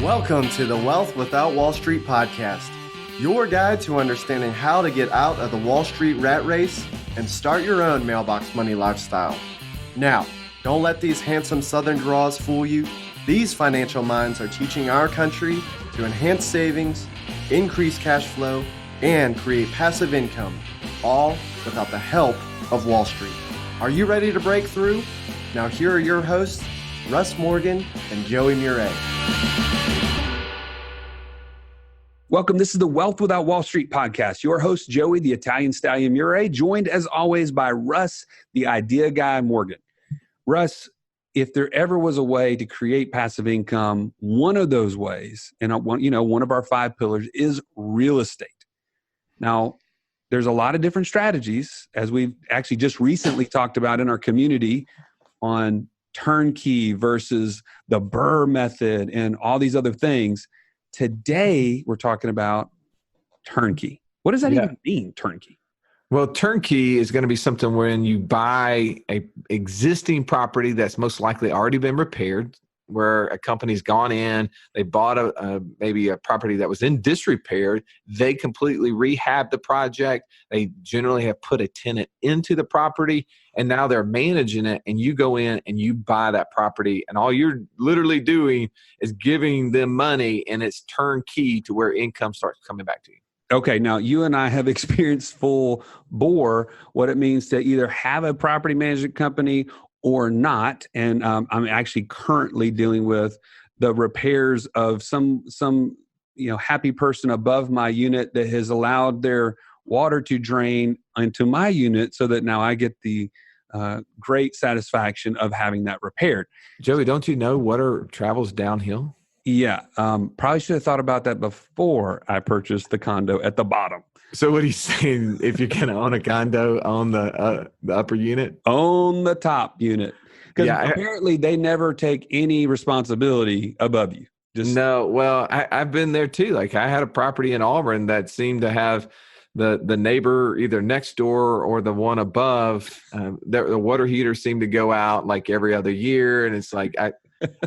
Welcome to the Wealth Without Wall Street podcast, your guide to understanding how to get out of the Wall Street rat race and start your own mailbox money lifestyle. Now, don't let these handsome Southern draws fool you. These financial minds are teaching our country to enhance savings, increase cash flow, and create passive income, all without the help of Wall Street. Are you ready to break through? Now here are your hosts, Russ Morgan and Joey Murray. Welcome. This is the Wealth Without Wall Street podcast. Your host, Joey, the Italian Stallion Murray, joined as always by Russ, the idea guy Morgan. Russ, if there ever was a way to create passive income, one of those ways, and one of our 5 pillars is real estate. Now, there's a lot of different strategies, as we've actually just recently talked about in our community on turnkey versus the Burr method and all these other things. Today, we're talking about turnkey. What does that even mean, turnkey? Well, turnkey is going to be something when you buy a existing property that's most likely already been repaired, where a company's gone in, they bought maybe a property that was in disrepair, they completely rehab the project, they generally have put a tenant into the property, and now they're managing it, and you go in and you buy that property, and all you're literally doing is giving them money, and it's turnkey to where income starts coming back to you. Okay, now you and I have experienced full bore what it means to either have a property management company or not. And I'm actually currently dealing with the repairs of some happy person above my unit that has allowed their water to drain into my unit so that now I get the great satisfaction of having that repaired. Joey, don't you know water travels downhill? Yeah, probably should have thought about that before I purchased the condo at the bottom. So what are you saying? If you're going to own a condo on the upper unit? On the top unit. Because apparently they never take any responsibility above you. No, well, I've been there too. Like I had a property in Auburn that seemed to have the neighbor either next door or the one above, the water heater seemed to go out like every other year. And it's like,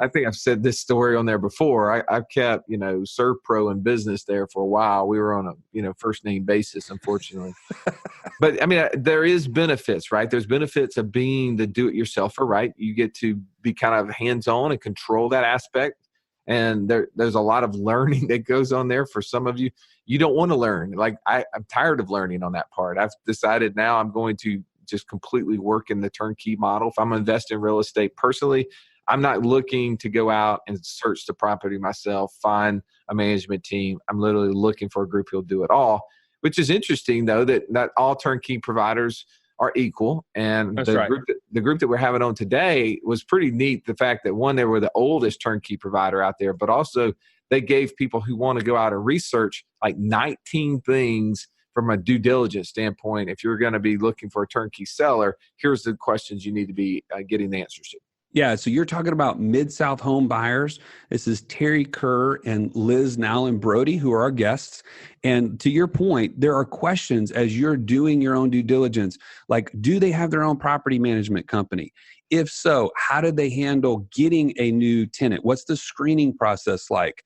I think I've said this story on there before. I've kept, ServPro in business there for a while. We were on a, first name basis, unfortunately. But I mean, there is benefits, right? There's benefits of being the do-it-yourselfer, right? You get to be kind of hands-on and control that aspect. And there's a lot of learning that goes on there for some of you. You don't want to learn. Like I'm tired of learning on that part. I've decided now I'm going to just completely work in the turnkey model. If I'm investing in real estate personally, I'm not looking to go out and search the property myself, find a management team. I'm literally looking for a group who'll do it all, which is interesting, though, that not all turnkey providers are equal. And the group that we're having on today was pretty neat. The fact that, one, they were the oldest turnkey provider out there, but also they gave people who want to go out and research like 19 things from a due diligence standpoint. If you're going to be looking for a turnkey seller, here's the questions you need to be getting the answers to. Yeah, so you're talking about Mid-South Homebuyers. This is Terry Kerr and Liz Nowlin Brody, who are our guests. And to your point, there are questions as you're doing your own due diligence, like, do they have their own property management company? If so, how do they handle getting a new tenant? What's the screening process like?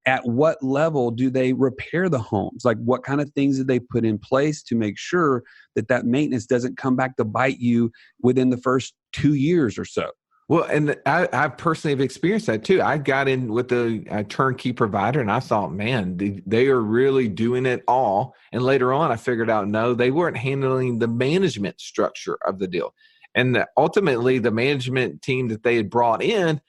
At what level do they repair the homes? Like, what kind of things did they put in place to make sure that maintenance doesn't come back to bite you within the first 2 years or so? Well, and I personally have experienced that too. I got in with a turnkey provider and I thought, man, they are really doing it all. And later on, I figured out, no, they weren't handling the management structure of the deal. And ultimately, the management team that they had brought in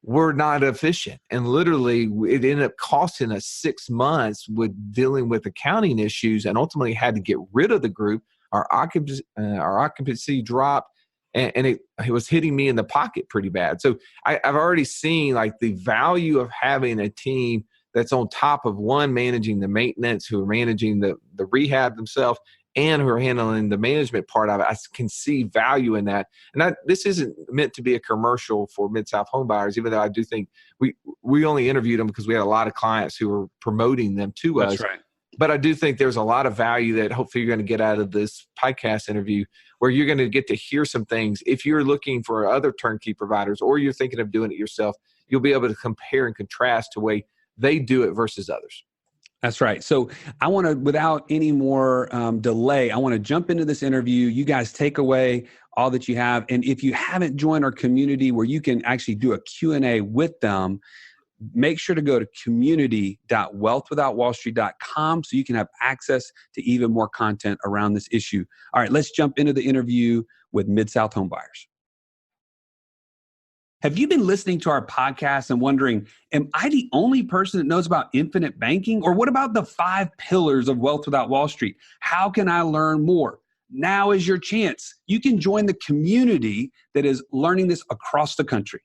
were not efficient. And literally, it ended up costing us 6 months with dealing with accounting issues, and ultimately had to get rid of the group. Our occupancy dropped. And it was hitting me in the pocket pretty bad. So I've already seen like the value of having a team that's on top of, one, managing the maintenance, who are managing the rehab themselves, and who are handling the management part of it. I can see value in that. And this isn't meant to be a commercial for Mid-South Homebuyers, even though I do think we only interviewed them because we had a lot of clients who were promoting them to us. That's right. But I do think there's a lot of value that hopefully you're going to get out of this podcast interview, where you're going to get to hear some things. If you're looking for other turnkey providers or you're thinking of doing it yourself, you'll be able to compare and contrast to the way they do it versus others. That's right. So I want to, without any more delay, I want to jump into this interview. You guys take away all that you have. And if you haven't joined our community where you can actually do a Q&A with them, make sure to go to community.wealthwithoutwallstreet.com so you can have access to even more content around this issue. All right, let's jump into the interview with Mid-South Homebuyers. Have you been listening to our podcast and wondering, am I the only person that knows about infinite banking? Or what about the 5 pillars of Wealth Without Wall Street? How can I learn more? Now is your chance. You can join the community that is learning this across the country.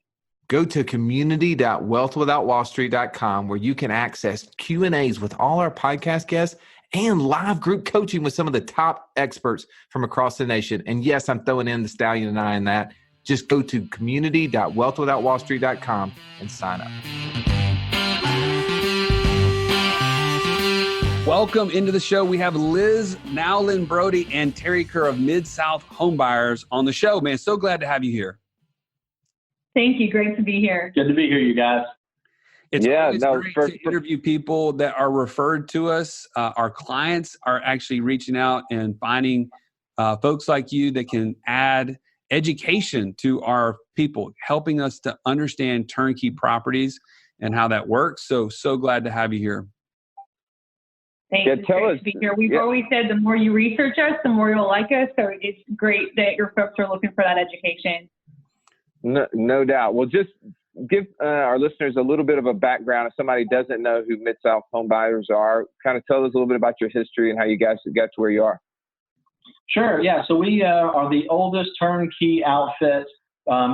Go to community.wealthwithoutwallstreet.com where you can access Q&As with all our podcast guests and live group coaching with some of the top experts from across the nation. And yes, I'm throwing in the Stallion and I in that. Just go to community.wealthwithoutwallstreet.com and sign up. Welcome into the show. We have Liz Nowlin Brody and Terry Kerr of Mid-South Homebuyers on the show. Man, so glad to have you here. Thank you. Great to be here. Good to be here, you guys. It's always great to interview people that are referred to us. Our clients are actually reaching out and finding folks like you that can add education to our people, helping us to understand turnkey properties and how that works. So glad to have you here. Thank you. It's great to be here. We've always said the more you research us, the more you'll like us. So it's great that your folks are looking for that education. No doubt. Well, just give our listeners a little bit of a background. If somebody doesn't know who Mid-South Homebuyers are, kind of tell us a little bit about your history and how you guys got to where you are. Sure. Yeah. So we are the oldest turnkey outfit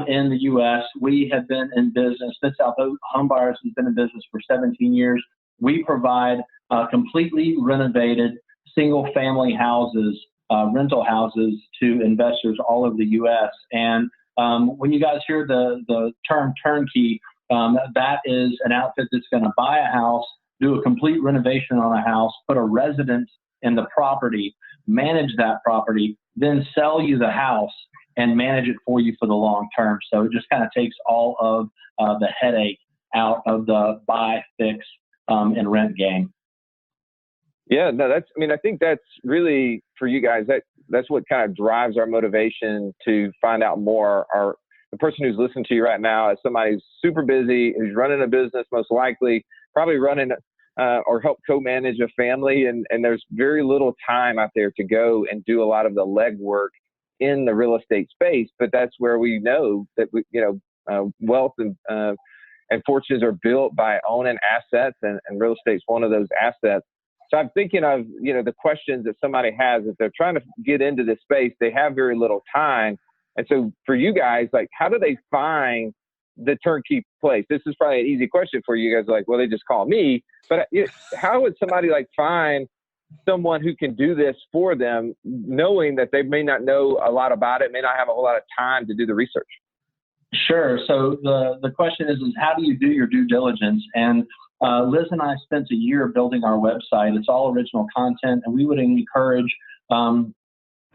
in the U.S. We have been in business. Mid-South Homebuyers has been in business for 17 years. We provide completely renovated single-family houses, rental houses to investors all over the U.S. And when you guys hear the term turnkey, that is an outfit that's going to buy a house, do a complete renovation on a house, put a residence in the property, manage that property, then sell you the house and manage it for you for the long term. So it just kind of takes all of the headache out of the buy, fix, and rent game. Yeah, no, I think that's really for you guys. That's what kind of drives our motivation to find out more. The person who's listening to you right now is somebody who's super busy, who's running a business, most likely, probably running or help co-manage a family. And there's very little time out there to go and do a lot of the legwork in the real estate space. But that's where we know that wealth and fortunes are built by owning assets, and real estate's one of those assets. So I'm thinking of, the questions that somebody has if they're trying to get into this space, they have very little time. And so for you guys, like, how do they find the turnkey place? This is probably an easy question for you guys. Like, well, they just call me, but how would somebody find someone who can do this for them, knowing that they may not know a lot about it, may not have a whole lot of time to do the research? Sure. So the question is how do you do your due diligence? And Liz and I spent a year building our website. It's all original content, and we would encourage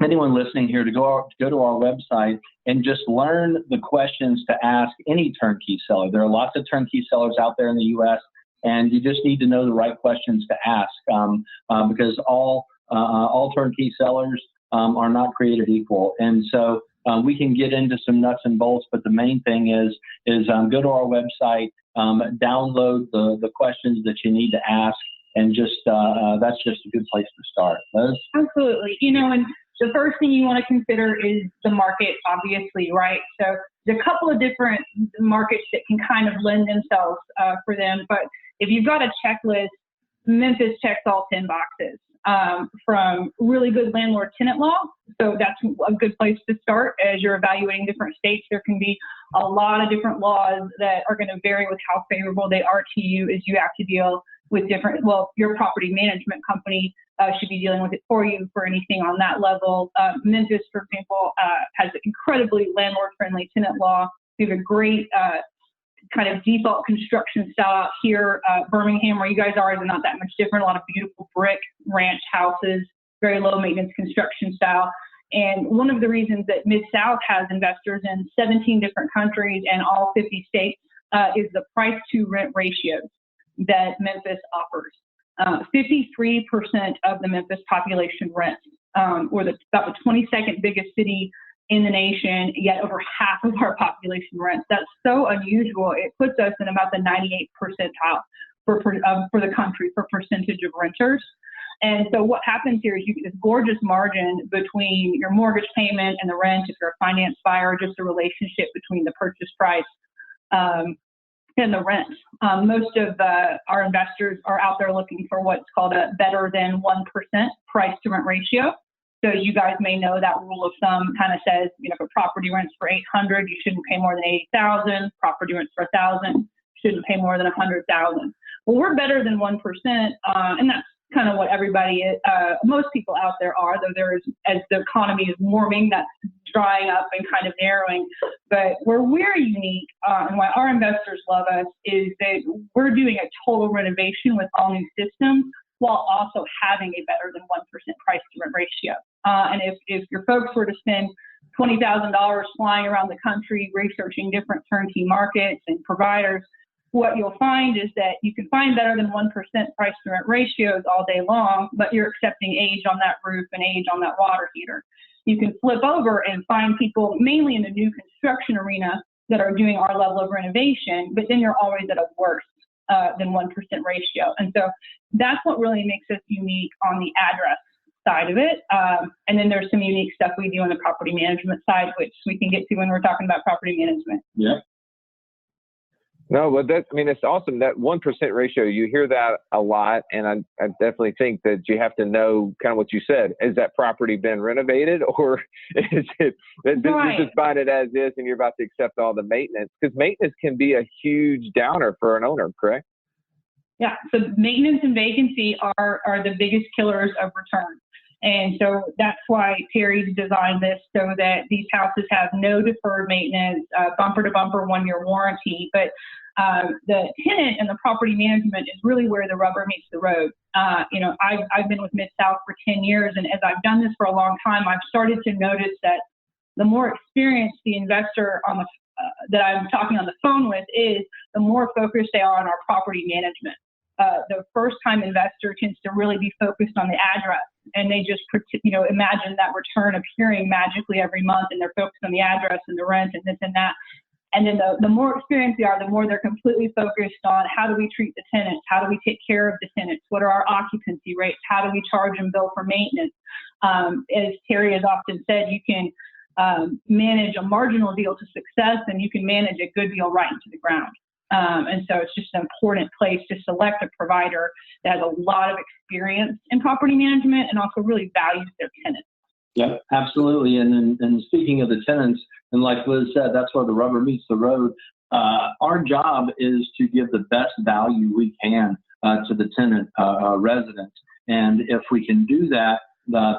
anyone listening here to go to our website and just learn the questions to ask any turnkey seller. There are lots of turnkey sellers out there in the U.S., and you just need to know the right questions to ask because all turnkey sellers are not created equal. And so we can get into some nuts and bolts, but the main thing is go to our website, download the questions that you need to ask, and just that's just a good place to start. Liz? Absolutely. And the first thing you want to consider is the market, obviously, right? So there's a couple of different markets that can kind of lend themselves for them. But if you've got a checklist, Memphis checks all 10 boxes. From really good landlord-tenant law. So that's a good place to start as you're evaluating different states. There can be a lot of different laws that are going to vary with how favorable they are to you as you have to deal with your property management company should be dealing with it for you for anything on that level. Memphis, for example, has an incredibly landlord-friendly tenant law. We have a great kind of default construction style out here. Birmingham, where you guys are, is not that much different. A lot of beautiful brick ranch houses, very low maintenance construction style. And one of the reasons that Mid-South has investors in 17 different countries and all 50 states is the price to rent ratios that Memphis offers. 53% of the Memphis population rents, or about the 22nd biggest city in the nation, yet over half of our population rents. That's so unusual. It puts us in about the 98th percentile for the country for percentage of renters. And so what happens here is you get this gorgeous margin between your mortgage payment and the rent. If you're a finance buyer, just the relationship between the purchase price and the rent. Most of our investors are out there looking for what's called a better than 1% price to rent ratio. So you guys may know that rule of thumb kind of says, if a property rents for $800, you shouldn't pay more than $80,000. Property rents for $1,000, shouldn't pay more than $100,000. Well, we're better than 1%, and that's kind of what everybody is, most people out there are, though as the economy is warming, that's drying up and kind of narrowing. But where we're unique and why our investors love us is that we're doing a total renovation with all new systems while also having a better than 1% price to rent ratio. And if your folks were to spend $20,000 flying around the country researching different turnkey markets and providers, what you'll find is that you can find better than 1% price to rent ratios all day long, but you're accepting age on that roof and age on that water heater. You can flip over and find people mainly in the new construction arena that are doing our level of renovation, but then you're always at a worse than 1% ratio. And so that's what really makes us unique on the address side of it. And then there's some unique stuff we do on the property management side, which we can get to when we're talking about property management. Yeah. No, but it's awesome. That 1% ratio, you hear that a lot. And I definitely think that you have to know kind of what you said. Is that property been renovated, or is it, right, you just find it as is and you're about to accept all the maintenance? Because maintenance can be a huge downer for an owner, correct? Yeah. So maintenance and vacancy are the biggest killers of return. And so that's why Terry's designed this so that these houses have no deferred maintenance, bumper to bumper 1-year warranty. But the tenant and the property management is really where the rubber meets the road. I've been with Mid-South for 10 years, and as I've done this for a long time, I've started to notice that the more experienced the investor that I'm talking on the phone with is, the more focused they are on our property management. The first-time investor tends to really be focused on the address, and they just, imagine that return appearing magically every month, and they're focused on the address and the rent and this and that. And then the more experienced they are, the more they're completely focused on how do we treat the tenants, how do we take care of the tenants, what are our occupancy rates, how do we charge and bill for maintenance. As Terry has often said, you can manage a marginal deal to success, and you can manage a good deal right into the ground. And so it's just an important place to select a provider that has a lot of experience in property management and also really values their tenants. Yeah, absolutely. And speaking of the tenants, and like Liz said, that's where the rubber meets the road. Our job is to give the best value we can to the tenant resident. And if we can do that,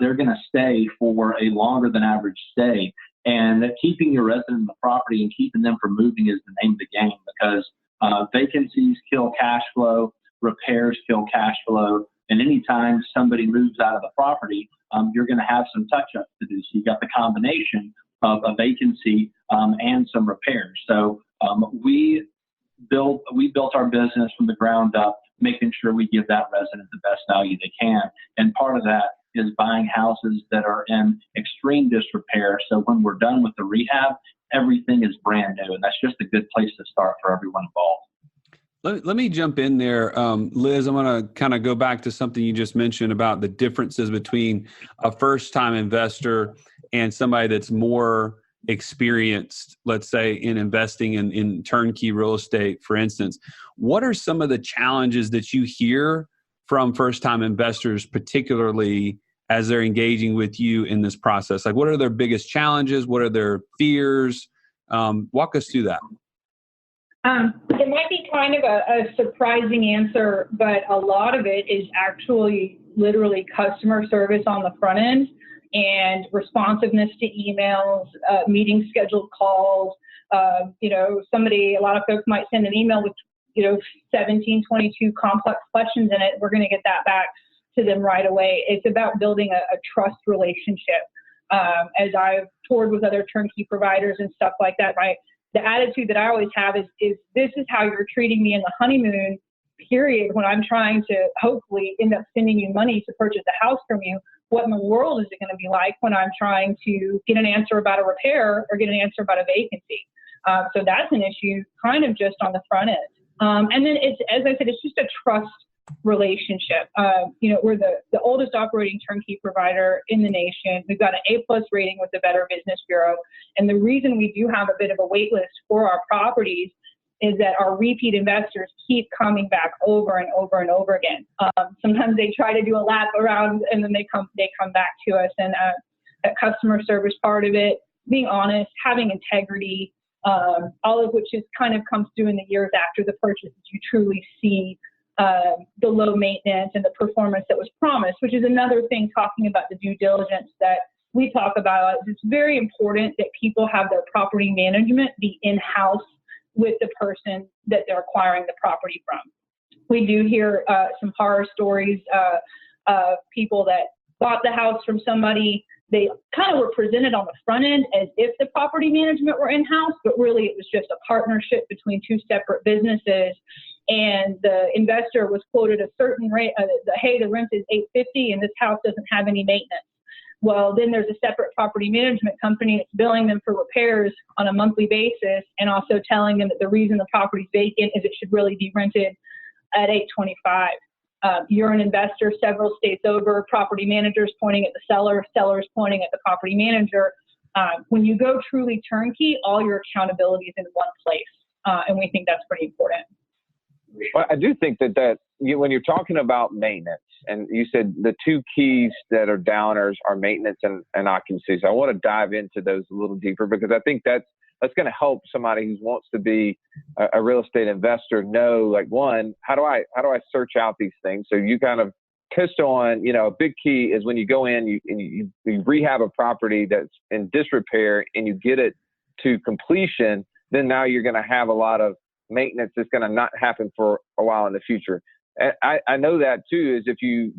they're going to stay for a longer than average stay. And keeping your resident in the property and keeping them from moving is the name of the game, because vacancies kill cash flow, repairs kill cash flow, and anytime somebody moves out of the property, you're going to have some touch-ups to do. So you got the combination of a vacancy and some repairs. So we built our business from the ground up, making sure we give that resident the best value they can. And part of that is buying houses that are in extreme disrepair. So when we're done with the rehab, everything is brand new. And that's just a good place to start for everyone involved. Let me jump in there. Liz, I'm going to kind of go back to something you just mentioned about the differences between a first-time investor and somebody that's more experienced, let's say, in investing in turnkey real estate, for instance. What are some of the challenges that you hear from first-time investors, particularly as they're engaging with you in this process? Like, what are their biggest challenges? What are their fears? Walk us through that. It might be kind of a surprising answer, but a lot of it is actually literally customer service on the front end and responsiveness to emails, meeting scheduled calls. A lot of folks might send an email with 17, 22 complex questions in it. We're going to get that back to them right away. It's about building a trust relationship. As I've toured with other turnkey providers and stuff like that, right? the attitude that I always have is this is how you're treating me in the honeymoon period when I'm trying to hopefully end up sending you money to purchase a house from you. What in the world is it going to be like when I'm trying to get an answer about a repair or get an answer about a vacancy? So that's an issue kind of just on the front end. And then it's, as I said, it's just a trust relationship. We're the oldest operating turnkey provider in the nation. We've got an A+ rating with the Better Business Bureau. And the reason we do have a bit of a wait list for our properties is that our repeat investors keep coming back over and over and over again. Sometimes they try to do a lap around and then they come back to us. And that customer service part of it, being honest, having integrity, all of which is kind of comes through in the years after the purchase, as you truly see the low maintenance and the performance that was promised, which is another thing talking about the due diligence that we talk about. It's very important that people have their property management be in-house with the person that they're acquiring the property from. We do hear some horror stories of people that bought the house from somebody. They kind of were presented on the front end as if the property management were in-house, but really it was just a partnership between two separate businesses. And the investor was quoted a certain rate, hey, the rent is $850 and this house doesn't have any maintenance. Well, then there's a separate property management company that's billing them for repairs on a monthly basis and also telling them that the reason the property's vacant is it should really be rented at $825. You're an investor several states over, property managers pointing at the seller, sellers pointing at the property manager. When you go truly turnkey, all your accountability is in one place, and we think that's pretty important. Well, I do think that when you're talking about maintenance, and you said the two keys that are downers are maintenance and occupancy. So I want to dive into those a little deeper because I think that's going to help somebody who wants to be a real estate investor know, like, one, how do I search out these things? So you kind of touched on, a big key is when you go in, you rehab a property that's in disrepair and you get it to completion, then now you're going to have a lot of maintenance that's going to not happen for a while in the future. And I know that too, is if you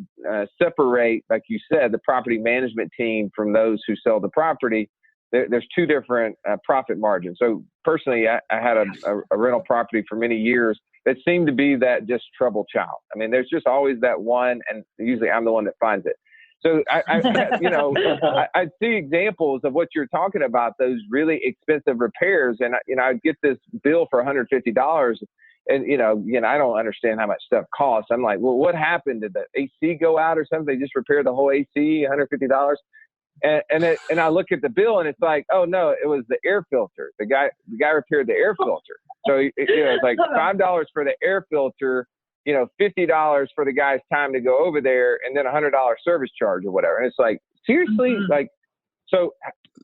separate, like you said, the property management team from those who sell the property, there's two different profit margins. So personally, I had a rental property for many years that seemed to be that just trouble child. I mean, there's just always that one, and usually I'm the one that finds it. So I see examples of what you're talking about, those really expensive repairs. And, I'd get this bill for $150 and, I don't understand how much stuff costs. I'm like, well, what happened? Did the AC go out or something? They just repaired the whole AC, $150. And I look at the bill and it's like, oh no, it was the air filter. The guy repaired the air filter. So, it's like $5 for the air filter, $50 for the guy's time to go over there, and then $100 service charge or whatever. And it's like, seriously? Mm-hmm. Like, so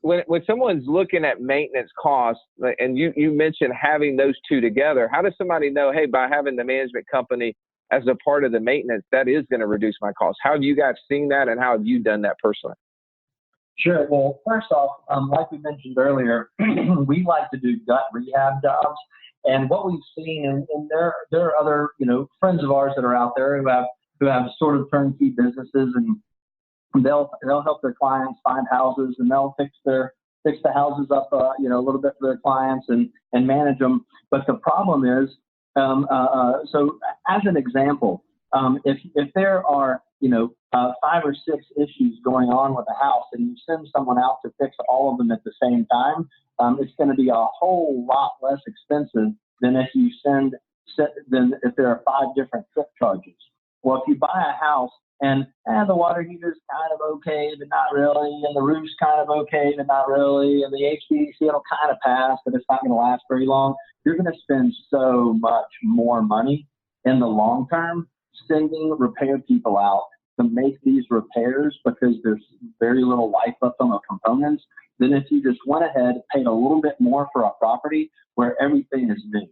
when someone's looking at maintenance costs, and you mentioned having those two together, how does somebody know, hey, by having the management company as a part of the maintenance, that is going to reduce my costs? How have you guys seen that, and how have you done that personally? Sure. Well, first off, like we mentioned earlier, we like to do gut rehab jobs. And what we've seen, and there are other, friends of ours that are out there who have sort of turnkey businesses, and they'll help their clients find houses, and they'll fix the houses up, a little bit for their clients and manage them. But the problem is, so as an example, if there are 5 or 6 issues going on with a house, and you send someone out to fix all of them at the same time, it's going to be a whole lot less expensive than if there are 5 different trip charges. Well, if you buy a house and the water heater's kind of okay, but not really, and the roof's kind of okay, but not really, and the HVAC will kind of pass, but it's not going to last very long, you're going to spend so much more money in the long term sending repair people out to make these repairs, because there's very little life left on the components, than if you just went ahead and paid a little bit more for a property where everything is new.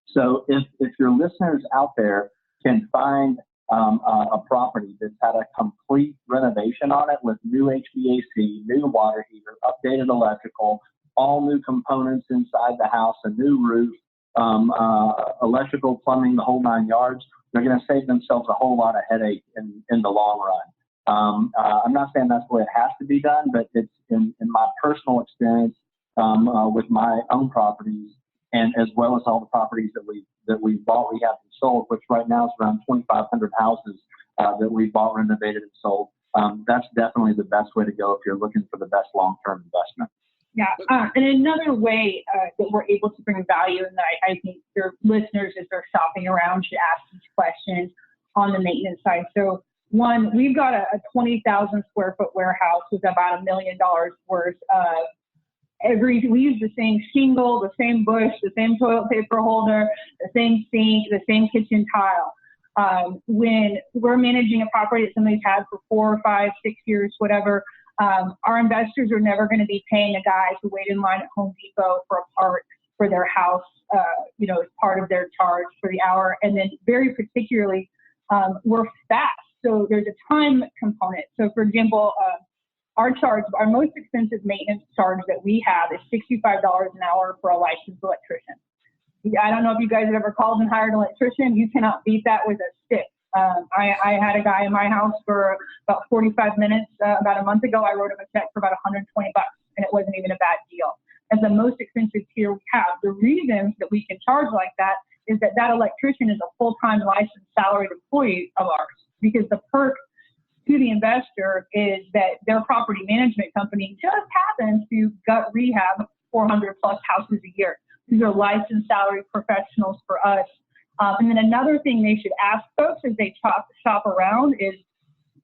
So if your listeners out there can find a property that's had a complete renovation on it with new HVAC, new water heater, updated electrical, all new components inside the house, a new roof, electrical, plumbing, the whole 9 yards, they're going to save themselves a whole lot of headache in the long run. I'm not saying that's the way it has to be done, but it's in my personal experience with my own properties, and as well as all the properties that we bought, rehabbed, and sold, which right now is around 2,500 houses that we bought, renovated, and sold. That's definitely the best way to go if you're looking for the best long-term investment. Yeah, and another way that we're able to bring value, and I think your listeners, as they're shopping around, should ask these questions on the maintenance side. So, one, we've got a 20,000 square foot warehouse with about $1 million worth of we use the same shingle, the same bush, the same toilet paper holder, the same sink, the same kitchen tile. When we're managing a property that somebody's had for 4 or 5, 6 years, whatever, our investors are never going to be paying a guy to wait in line at Home Depot for a part for their house, as part of their charge for the hour. And then very particularly, we're fast. So there's a time component. So for example, our most expensive maintenance charge that we have is $65 an hour for a licensed electrician. I don't know if you guys have ever called and hired an electrician. You cannot beat that with a stick. I had a guy in my house for about 45 minutes about a month ago. I wrote him a check for about $120, and it wasn't even a bad deal. It's the most expensive tier we have. The reason that we can charge like that is that electrician is a full-time licensed salaried employee of ours, because the perk to the investor is that their property management company just happens to gut rehab 400 plus houses a year. These are licensed salaried professionals for us. And then another thing they should ask folks as they shop around is,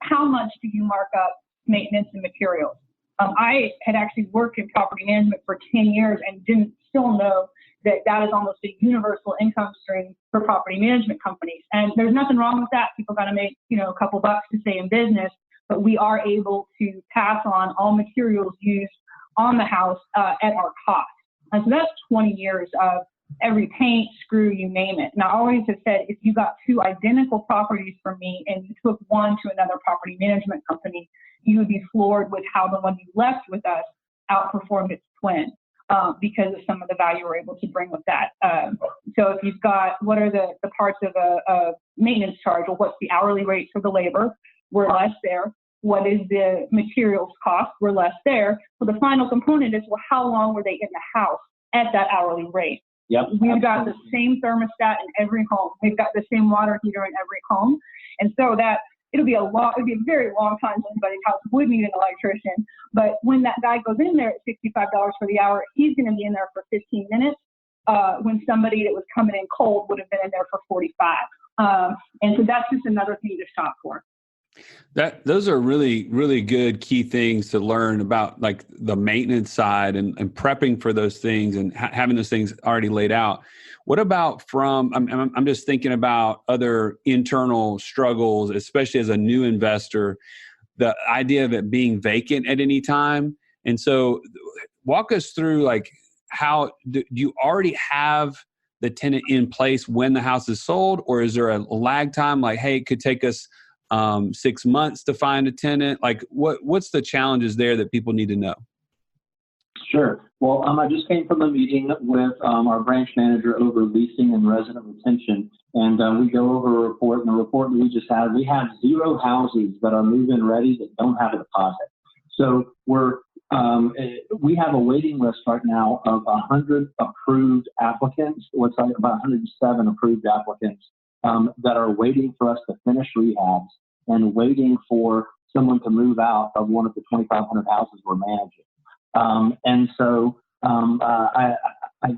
how much do you mark up maintenance and materials? I had actually worked in property management for 10 years and didn't still know that is almost a universal income stream for property management companies. And there's nothing wrong with that. People got to make, a couple bucks to stay in business, but we are able to pass on all materials used on the house at our cost. And so that's 20 years of every paint, screw, you name it. And I always have said, if you got 2 identical properties from me and you took one to another property management company, you would be floored with how the one you left with us outperformed its twin. Because of some of the value we're able to bring with that. So if you've got, what are the parts of a maintenance charge? Well, what's the hourly rate for the labor? We're less there. What is the materials cost? We're less there. So the final component is, well, how long were they in the house at that hourly rate? Yep. We've got the same thermostat in every home. We've got the same water heater in every home. And so that it'll be a very long time till anybody's house would need an electrician. But when that guy goes in there at $65 for the hour, he's going to be in there for 15 minutes when somebody that was coming in cold would have been in there for 45. And so that's just another thing to shop for. Those are really, really good key things to learn about, like the maintenance side and prepping for those things and having those things already laid out. What about I'm just thinking about other internal struggles, especially as a new investor, the idea of it being vacant at any time. And so walk us through, like, how do you already have the tenant in place when the house is sold, or is there a lag time? Like, hey, it could take us 6 months to find a tenant. Like, what's the challenges there that people need to know? Sure. Well, I just came from a meeting with our branch manager over leasing and resident retention, and we go over a report. And the report that we just had, we have 0 houses that are move-in ready that don't have a deposit. So we have a waiting list right now of 100 approved applicants. What's like about 107 approved applicants that are waiting for us to finish rehabs and waiting for someone to move out of one of the 2,500 houses we're managing. And so I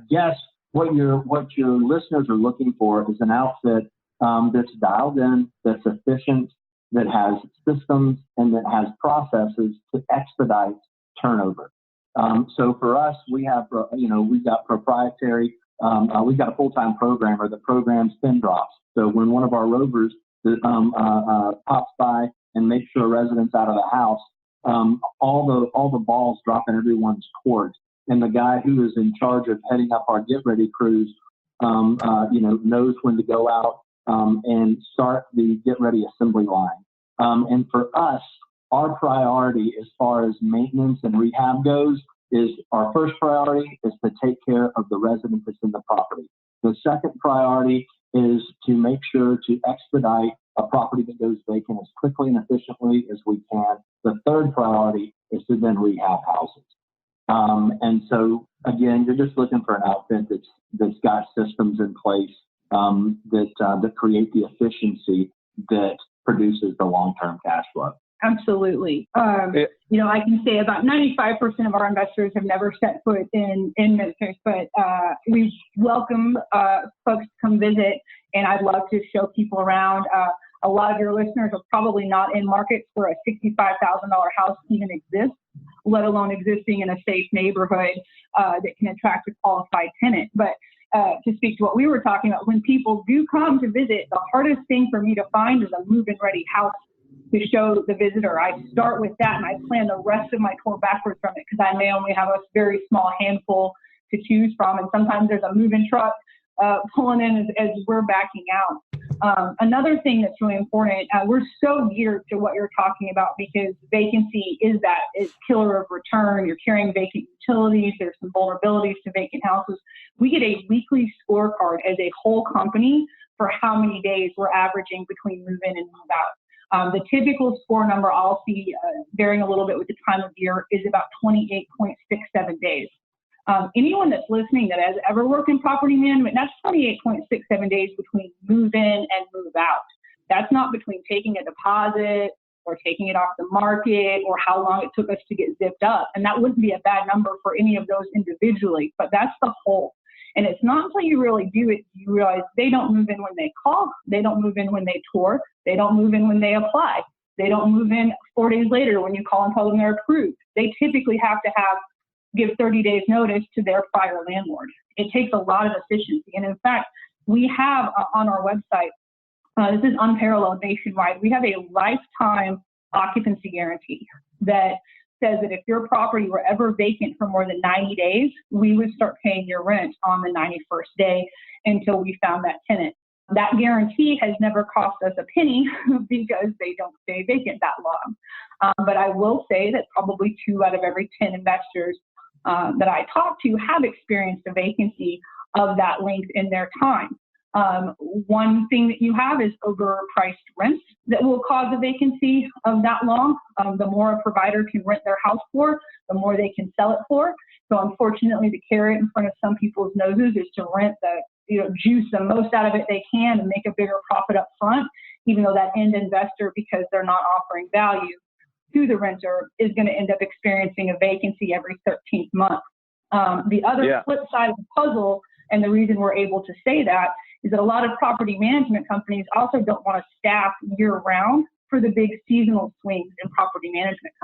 guess what your listeners are looking for is an outfit that's dialed in, that's efficient, that has systems, and that has processes to expedite turnover. So for us, we have we've got proprietary. We've got a full-time programmer that programs pin drops. So when one of our rovers pops by and makes sure a resident's out of the house, all the balls drop in everyone's court, and the guy who is in charge of heading up our get ready crews, knows when to go out and start the get ready assembly line. And for us, our priority as far as maintenance and rehab goes is our first priority is to take care of the resident that's in the property. The second priority is to make sure to expedite a property that goes vacant as quickly and efficiently as we can. The third priority is to then rehab houses. And so again, you're just looking for an outfit that's got systems in place that create the efficiency that produces the long-term cash flow. Absolutely. You know, I can say about 95% of our investors have never set foot in Memphis, but we welcome folks to come visit, and I'd love to show people around. A lot of your listeners are probably not in markets where a $65,000 house even exists, let alone existing in a safe neighborhood that can attract a qualified tenant. But to speak to what we were talking about, when people do come to visit, the hardest thing for me to find is a move-in ready house to show the visitor. I start with that and I plan the rest of my tour backwards from it, because I may only have a very small handful to choose from. And sometimes there's a moving truck pulling in as we're backing out. Another thing that's really important, we're so geared to what you're talking about, because vacancy is killer of return. You're carrying vacant utilities. There's some vulnerabilities to vacant houses. We get a weekly scorecard as a whole company for how many days we're averaging between move in and move out. The typical score number I'll see varying a little bit with the time of year is about 28.67 days. Anyone that's listening that has ever worked in property management, that's 28.67 days between move in and move out. That's not between taking a deposit or taking it off the market or how long it took us to get zipped up. And that wouldn't be a bad number for any of those individually, but that's the whole. And it's not until you really do it, you realize they don't move in when they call. They don't move in when they tour. They don't move in when they apply. They don't move in 4 days later when you call and tell them they're approved. They typically have to give 30 days notice to their prior landlord. It takes a lot of efficiency. And in fact, we have on our website, this is unparalleled nationwide, we have a lifetime occupancy guarantee that says that if your property were ever vacant for more than 90 days, we would start paying your rent on the 91st day until we found that tenant. That guarantee has never cost us a penny because they don't stay vacant that long. But I will say that probably 2 out of every 10 investors that I talk to have experienced a vacancy of that length in their time. One thing that you have is overpriced rents that will cause a vacancy of that long. The more a provider can rent their house for, the more they can sell it for. So unfortunately, the carrot in front of some people's noses is to rent juice the most out of it they can and make a bigger profit up front, even though that end investor, because they're not offering value to the renter, is going to end up experiencing a vacancy every 13th month. The other flip side of the puzzle, and the reason we're able to say that, is that a lot of property management companies also don't want to staff year-round for the big seasonal swings in property management.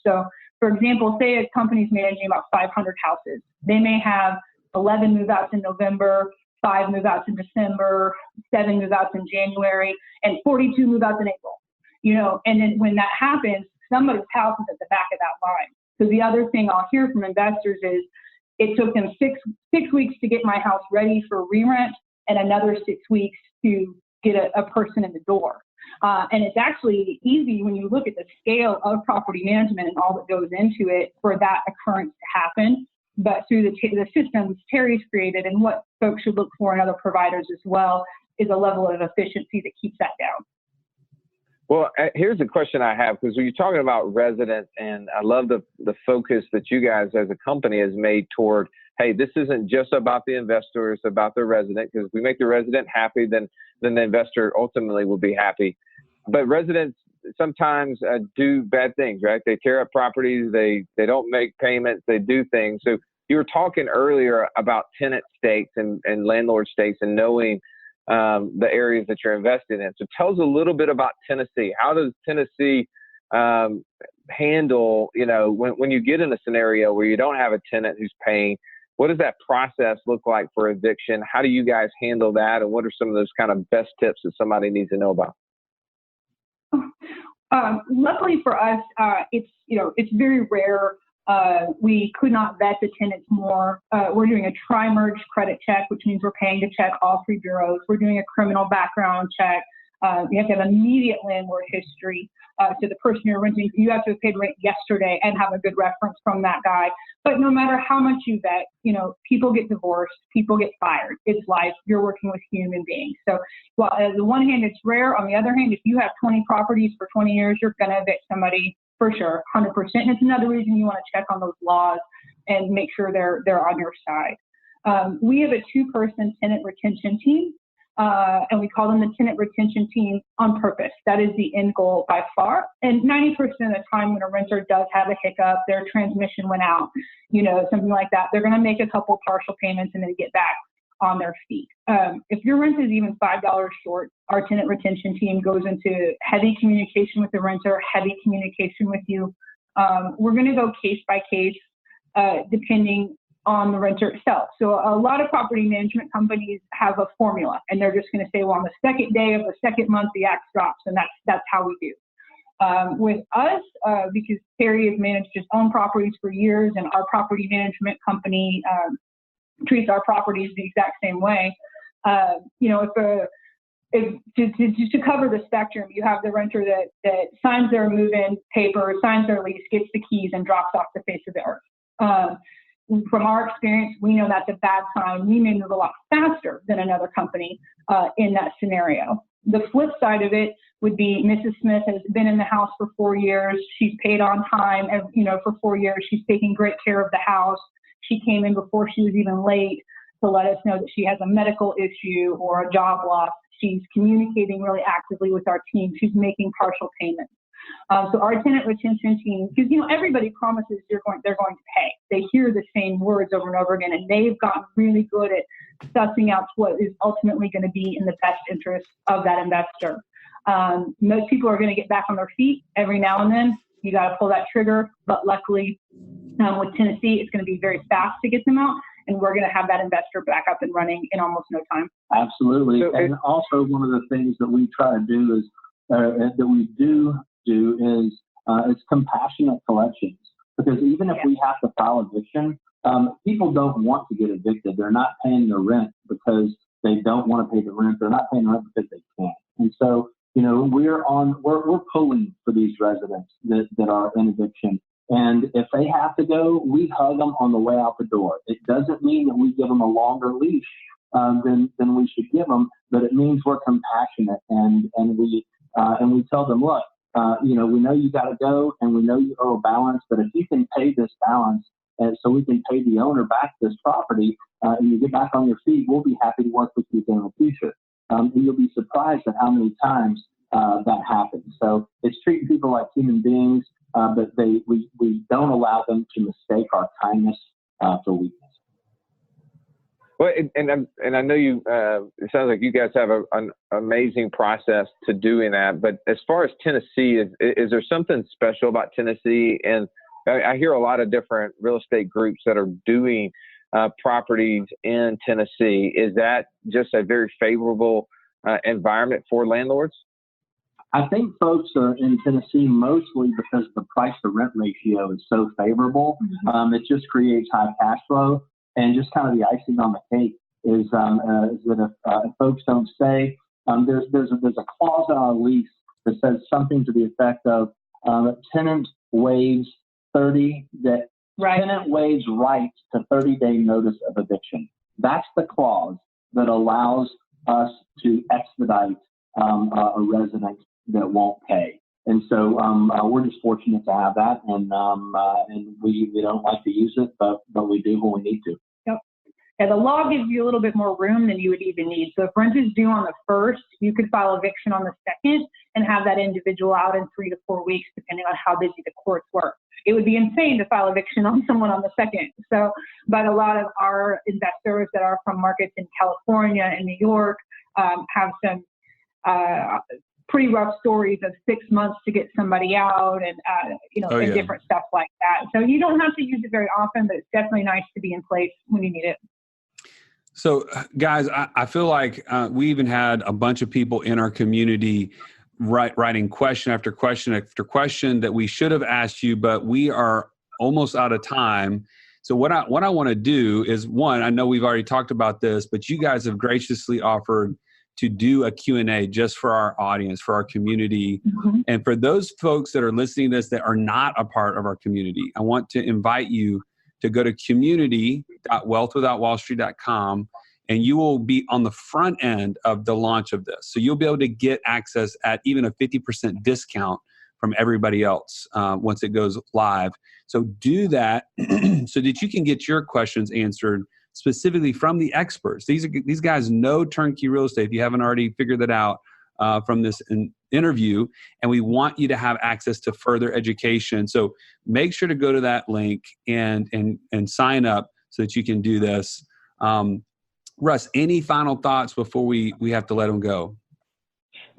So, for example, say a company's managing about 500 houses. They may have 11 move-outs in November, 5 move-outs in December, 7 move-outs in January, and 42 move-outs in April. And then when that happens, somebody's house is at the back of that line. So the other thing I'll hear from investors is, it took them six weeks to get my house ready for re-rent and another 6 weeks to get a person in the door. And it's actually easy when you look at the scale of property management and all that goes into it for that occurrence to happen. But through the systems Terry's created and what folks should look for in other providers as well is a level of efficiency that keeps that down. Well, here's a question I have, because when you're talking about residents, and I love the focus that you guys as a company has made toward, hey, this isn't just about the investor, it's about the resident, because if we make the resident happy, then the investor ultimately will be happy. But residents sometimes do bad things, right? They tear up properties, they don't make payments, they do things. So you were talking earlier about tenant stakes and landlord stakes and knowing the areas that you're invested in. So tell us a little bit about Tennessee. How does Tennessee handle, when you get in a scenario where you don't have a tenant who's paying? What does that process look like for eviction? How do you guys handle that? And what are some of those kind of best tips that somebody needs to know about? Luckily for us, it's very rare. We could not vet the tenants more. We're doing a tri-merge credit check, which means we're paying to check all 3 bureaus. We're doing a criminal background check. You have to have immediate landlord history. So the person you're renting, you have to have paid rent yesterday and have a good reference from that guy. But no matter how much you vet, people get divorced, people get fired. It's life. You're working with human beings. So while on the one hand, it's rare. On the other hand, if you have 20 properties for 20 years, you're going to evict somebody for sure, 100%. And it's another reason you want to check on those laws and make sure they're on your side. We have a 2-person tenant retention team, and we call them the tenant retention team on purpose. That is the end goal by far. And 90% of the time when a renter does have a hiccup, their transmission went out, something like that, they're going to make a couple partial payments and then get back on their feet. If your rent is even $5 short, our tenant retention team goes into heavy communication with the renter, heavy communication with you. We're going to go case by case, depending on the renter itself. So a lot of property management companies have a formula, and they're just going to say, well, on the second day of the second month, the axe drops, and that's how we do. With us, because Kerry has managed his own properties for years, and our property management company treats our properties the exact same way. If to cover the spectrum, you have the renter that signs their move-in paper, signs their lease, gets the keys, and drops off the face of the earth. From our experience, we know that's a bad sign. We may move a lot faster than another company in that scenario. The flip side of it would be Mrs. Smith has been in the house for 4 years. She's paid on time, and for 4 years. She's taking great care of the house. She came in before she was even late to let us know that she has a medical issue or a job loss. She's communicating really actively with our team. She's making partial payments. So our tenant retention team, because everybody promises they're going to pay. They hear the same words over and over again, and they've gotten really good at sussing out what is ultimately going to be in the best interest of that investor. Most people are going to get back on their feet every now and then. You got to pull that trigger, but luckily with Tennessee, it's going to be very fast to get them out, and we're going to have that investor back up and running in almost no time. Absolutely. And also one of the things that we try to do is it's compassionate collections, because even if we have to file eviction, people don't want to get evicted. They're not paying their rent because they don't want to pay the rent. They're not paying rent because they can't. And so, we're pulling for these residents that are in eviction. And if they have to go, we hug them on the way out the door. It doesn't mean that we give them a longer leash than we should give them, but it means we're compassionate and we tell them, look, we know you got to go, and we know you owe a balance, but if you can pay this balance, so we can pay the owner back this property, and you get back on your feet, we'll be happy to work with you in the future. And you'll be surprised at how many times that happens. So it's treating people like human beings, but we don't allow them to mistake our kindness for weakness. Well, and I know you. It sounds like you guys have an amazing process to doing that. But as far as Tennessee, is there something special about Tennessee? And I hear a lot of different real estate groups that are doing properties in Tennessee. Is that just a very favorable environment for landlords? I think folks are in Tennessee mostly because the price to rent ratio is so favorable. Mm-hmm. It just creates high cash flow. And just kind of the icing on the cake is that if folks don't stay, there's a clause in our lease that says something to the effect of tenant waives 30 that right. Tenant waives rights to 30-day notice of eviction. That's the clause that allows us to expedite a resident that won't pay. And so we're just fortunate to have that, and we don't like to use it, but we do when we need to. Yeah, the law gives you a little bit more room than you would even need. So if rent is due on the 1st, you could file eviction on the 2nd and have that individual out in 3 to 4 weeks, depending on how busy the courts work. It would be insane to file eviction on someone on the 2nd. So, but a lot of our investors that are from markets in California and New York have some pretty rough stories of 6 months to get somebody out and different stuff like that. So you don't have to use it very often, but it's definitely nice to be in place when you need it. So, guys, I feel like we even had a bunch of people in our community writing question after question after question that we should have asked you, but we are almost out of time. So what I want to do is, one, I know we've already talked about this, but you guys have graciously offered to do a Q&A just for our audience, for our community. Mm-hmm. And for those folks that are listening to this that are not a part of our community, I want to invite you to go to community.wealthwithoutwallstreet.com, and you will be on the front end of the launch of this. So you'll be able to get access at even a 50% discount from everybody else once it goes live. So do that so that you can get your questions answered specifically from the experts. These guys know turnkey real estate, if you haven't already figured that out from this interview, and we want you to have access to further education. So make sure to go to that link and sign up so that you can do this. Russ, any final thoughts before we have to let them go?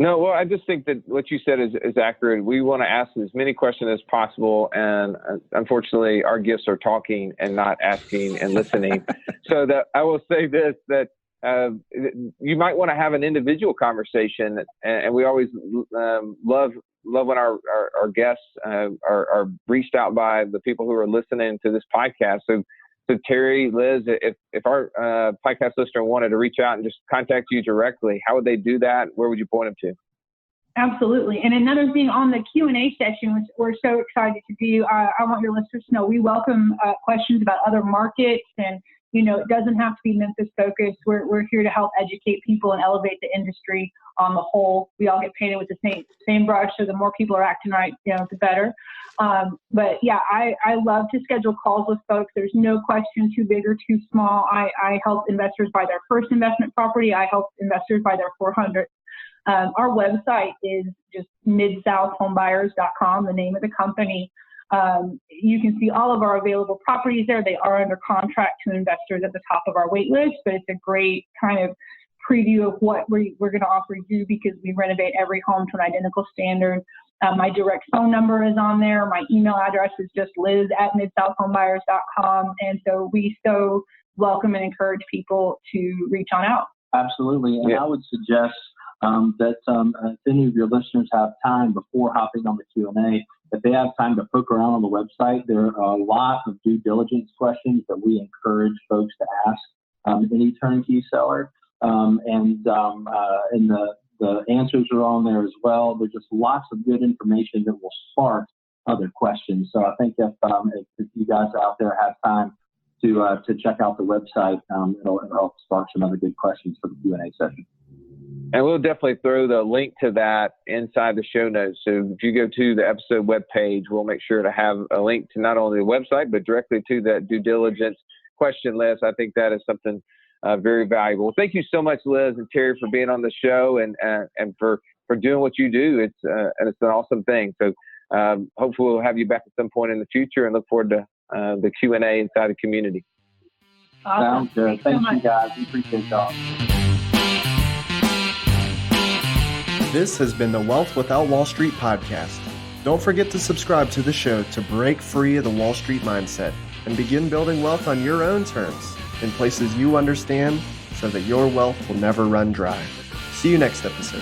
No, well, I just think that what you said is accurate. We want to ask as many questions as possible, and unfortunately, our gifts are talking and not asking and listening. So that I will say this, that you might want to have an individual conversation, and we always love when our guests are reached out by the people who are listening to this podcast. So Terry, Liz, if our podcast listener wanted to reach out and just contact you directly, how would they do that? Where would you point them to? Absolutely. And another thing on the Q&A session, which we're so excited to do, I want your listeners to know we welcome questions about other markets, and it doesn't have to be Memphis focused. We're here to help educate people and elevate the industry on the whole. We all get painted with the same brush, so the more people are acting right, the better. But yeah, I love to schedule calls with folks. There's no question too big or too small. I help investors buy their first investment property. I help investors buy their 400th. Our website is just midsouthhomebuyers.com, the name of the company. You can see all of our available properties there. They are under contract to investors at the top of our wait list, but it's a great kind of preview of what we're going to offer you, because we renovate every home to an identical standard. My direct phone number is on there. My email address is just liz@midsouthhomebuyers.com. And so we so welcome and encourage people to reach on out. Absolutely. And I would suggest that if any of your listeners have time before hopping on the Q&A, if they have time to poke around on the website, there are a lot of due diligence questions that we encourage folks to ask any turnkey seller. And the answers are on there as well. There's just lots of good information that will spark other questions. So I think if you guys out there have time to check out the website, it'll help spark some other good questions for the Q&A session. And we'll definitely throw the link to that inside the show notes. So if you go to the episode webpage, we'll make sure to have a link to not only the website, but directly to that due diligence question list. I think that is something very valuable. Thank you so much, Liz and Terry, for being on the show and for doing what you do. It's an awesome thing. So hopefully we'll have you back at some point in the future, and look forward to the Q&A inside the community. Awesome. Sounds good. Thanks you guys. We appreciate y'all. This has been the Wealth Without Wall Street podcast. Don't forget to subscribe to the show to break free of the Wall Street mindset and begin building wealth on your own terms in places you understand, so that your wealth will never run dry. See you next episode.